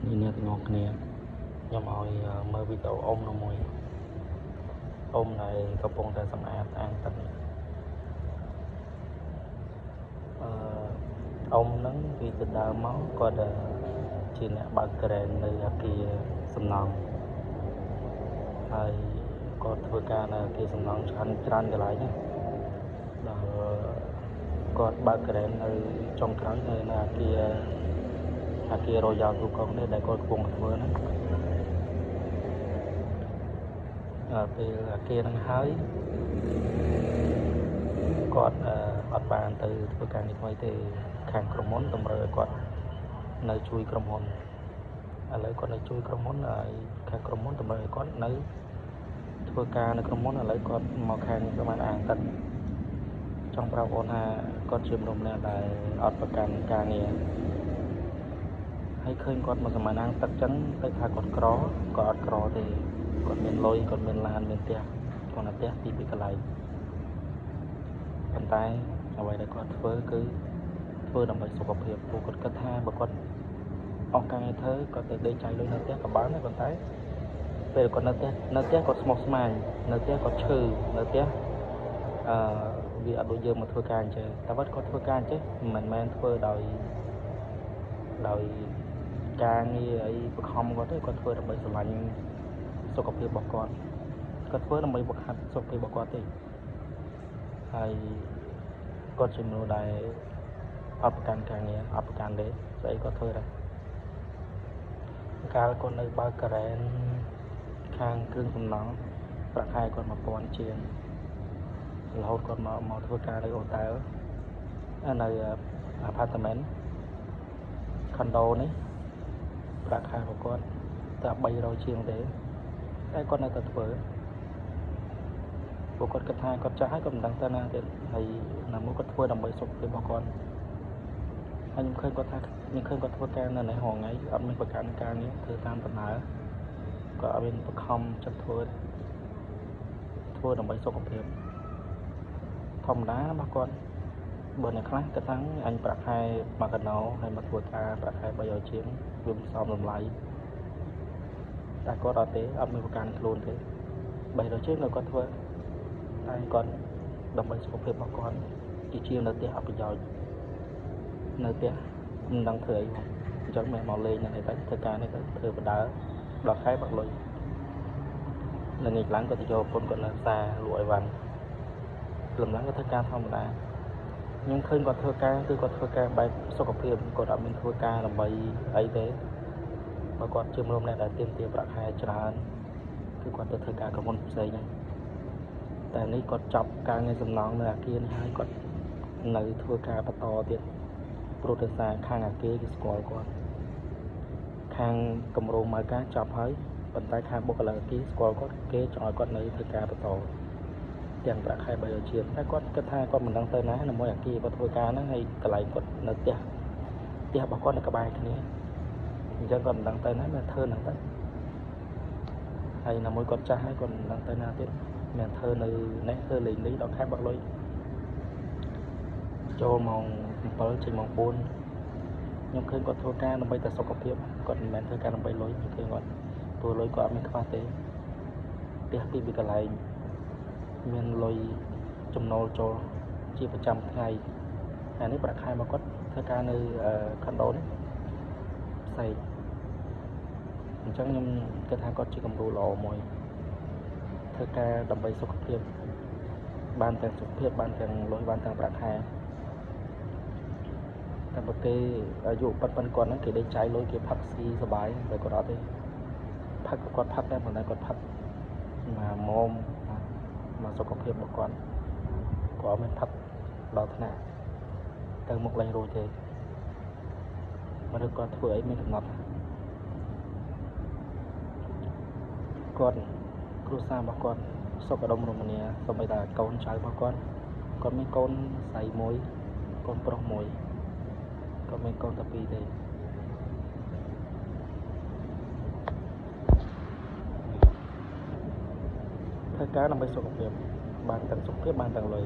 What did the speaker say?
នេះអ្នកទាំងអស់គ្នាខ្ញុំឲ្យមើលវីដេអូអ៊ំនោះមួយអ៊ំដែលកំពុងតែសម្អាតអាងទឹកអ៊ំហ្នឹងពីទៅដើមមកគាត់ជាអ្នកបើកក្រែននៅអគារសំណង់ហើយគាត់ធ្វើការនៅអគារសំណង់ច្រើនកន្លែងហ្នឹងដល់គាត់បើកក្រែននៅចុងក្រោយនៅអគាររយ៉ាល់ទូកុងនេះដែលគាត់កំពុងធ្វើហ្នឹងពេលអគារហ្នឹងហើយគាត់អត់បានទៅធ្វើការនេះថ្មីទេខាងក្រុមហ៊ុនតម្រូវឲ្យគាត់នៅជួយក្រុមហ៊ុនឥឡូវគាត់នៅជួយក្រុមហ៊ុនហើយខាងក្រុមហ៊ុនតម្រូវឲ្យគាត់នៅធ្វើការនៅក្រុមហ៊ុនឥឡូវគាត់មកខាងប្រមាណអាងទឹកចង់ប្រាប់អូនថាគាត់ជាមនុស្សម្នាក់ដែលអត់ប្រកាន់ការងារហើយឃើញគាត់មកសម្អាតអាងទឹកចឹងទៅថាគាត់ក្រក៏អត់ក្រទេគាត់មានលុយគាត់មានឡានមានផ្ទះគាត់នៅផ្ទះពីកន្លែងប៉ុន្តែអ្វីដែលគាត់ធ្វើគឺធ្វើដើម្បីសុខភាពពួកគាត់គិតថាបើគាត់អស់ការងារធ្វើគាត់ទៅដេកចាយលុយនៅផ្ទះក៏បានដែរប៉ុន្តែពេលគាត់នៅផ្ទះគាត់ស្មុគស្មាញនៅផ្ទះគាត់ឈឺនៅផ្ទះវាអត់ដូចយើងមកធ្វើការអញ្ចឹងតែគាត់ធ្វើការអញ្ចឹងមិនមែនធ្វើដោយការងារអីបង្ខំគាត់ទេគាត់ធ្វើដើម្បីស្រឡាញ់សុខភាពរបស់គាត់ធ្វើដើម្បីបង្ហាត់សុខភាពរបស់គាត់ទេហើយគាត់ជាមនុស្សដែលអត់ប្រកាន់ការងារអត់ប្រកាន់ទេស្អីគាត់ធ្វើដែរកាលគាត់នៅបើកការ៉ែនខាងគ្រឿងសំណង់ប្រាក់ខែគាត់1000ជាងរហូតគាត់មកធ្វើការនៅអូតែលនៅអាផាតមិនខុនដូនេះប្រាក់ខែរបស់គាត់តែ300ជាងទេតែគាត់នៅតែធ្វើពួកគាត់គិតថាគាត់ចាស់ហើយគាត់មិនដឹងទៅណាទៀតហើយណាមួយគាត់ធ្វើដើម្បីសុខភាពរបស់គាត់ហើយខ្ញុំឃើញគាត់ធ្វើការនៅនេះហងៃអត់មានប្រកាន់ការងារធ្វើតាមដំណើរគាត់អត់មានបខំចិត្តធ្វើដើម្បីសុខភាពធម្មតារបស់គាត់បើអ្នកខ្លះគាត់ថាអញប្រាក់ខែមួយកណ្ដោហើយមកធ្វើការប្រាក់ខែ300ជាងវាមិនសមតម្លៃតែគាត់អត់ទេអត់មានប្រកាន់ខ្លួនទេ300ជាងគាត់ធ្វើតែគាត់ដើម្បីសុខភាពរបស់គាត់ជានៅផ្ទះអត់ប្រយោជន៍នៅផ្ទះមិនដឹងធ្វើអីផងអញ្ចឹងមិនមកលេងនៅនេះទៅធ្វើការនេះទៅធ្វើបដើដល់ខែបាក់លុយនៅនេះខ្លាំងគាត់ទៅយកប្រពន្ធគាត់នៅផ្សារលក់អីវ៉ាន់ព្រមឡើងគាត់ធ្វើការធម្មតាខ្ញុំឃើញគាត់ធ្វើការគឺគាត់ធ្វើការបែបសុខភាពគាត់អត់មានធ្វើការដើម្បីអីទេបើគាត់ជាមនុស្សម្នាក់ដែលទាមទារប្រាក់ខែច្រើនគឺគាត់ទៅធ្វើការក្រុមហ៊ុនផ្សេងហ្នឹងតែនេះគាត់ចាប់ការងារសំណង់នៅអគារនេះហើយគាត់នៅធ្វើការបន្តទៀតព្រោះតែសារខាងអគារគេស្គាល់គាត់ខាងគម្រោងមកការចាប់ហើយប៉ុន្តែខាងបុគ្គលិកអគារស្គាល់គាត់គេចង់ឲ្យគាត់នៅធ្វើការបន្តទាំងប្រាក់ខែ300ជាងតែគាត់គិតថាគាត់មិនដឹងទៅណានៅមួយអគារគាត់ធ្វើការហ្នឹងហើយកន្លែងគាត់នៅផ្ទះរបស់គាត់នៅក្បែរគ្នាអញ្ចឹងគាត់មិនដឹងទៅណាមិនធ្វើហ្នឹងទៅហើយនៅមួយគាត់ចាស់ហើយគាត់មិនដឹងទៅណាទៀតមិនធ្វើនៅនេះធ្វើលេងនេះដល់ខែបាក់លុយចូលម៉ោង7ចេញម៉ោង4ខ្ញុំឃើញគាត់ធ្វើការដើម្បីតែសុខភាពគាត់មិនមែនធ្វើការដើម្បីលុយខ្ញុំឃើញគាត់ព្រោះលុយគាត់អត់មានខ្វះទេផ្ទះពីកន្លែងមានលុយចំណូលចូលជាប្រចាំថ្ងៃហើយនេះប្រាក់ខែរបស់គាត់ធ្វើការនៅខុនដូនេះផ្សេងអញ្ចឹងខ្ញុំគិតថាគាត់ជាគំរូល្អមួយធ្វើការដើម្បីសុខភាពបានទាំងសុខភាពបានទាំងលុយបានទាំងប្រាក់ខែតែបើគេអាយុប៉ិនគាត់ហ្នឹងគេដេកចាយលុយគេផឹកស៊ីសុបាយតែគាត់អត់ទេផឹកគាត់ផឹកតែប៉ុន្តែគាត់ផឹកមកសុខភាពរបស់គាត់អត់មានផឹកដល់ថ្នាក់ទៅមុខឡើងរួចទេមនុស្សគាត់ធ្វើអីមានកំណត់គាត់គ្រួសាររបស់គាត់សុខដុមរមនាសូម្បីតែកូនចៅរបស់គាត់មានកូនស្រីមួយកូនប្រុសមួយគាត់មានកូនតែ2ទេធ្វើការដើម្បីសុខភាពបានទាំងសុខភាពបានទាំងលុយ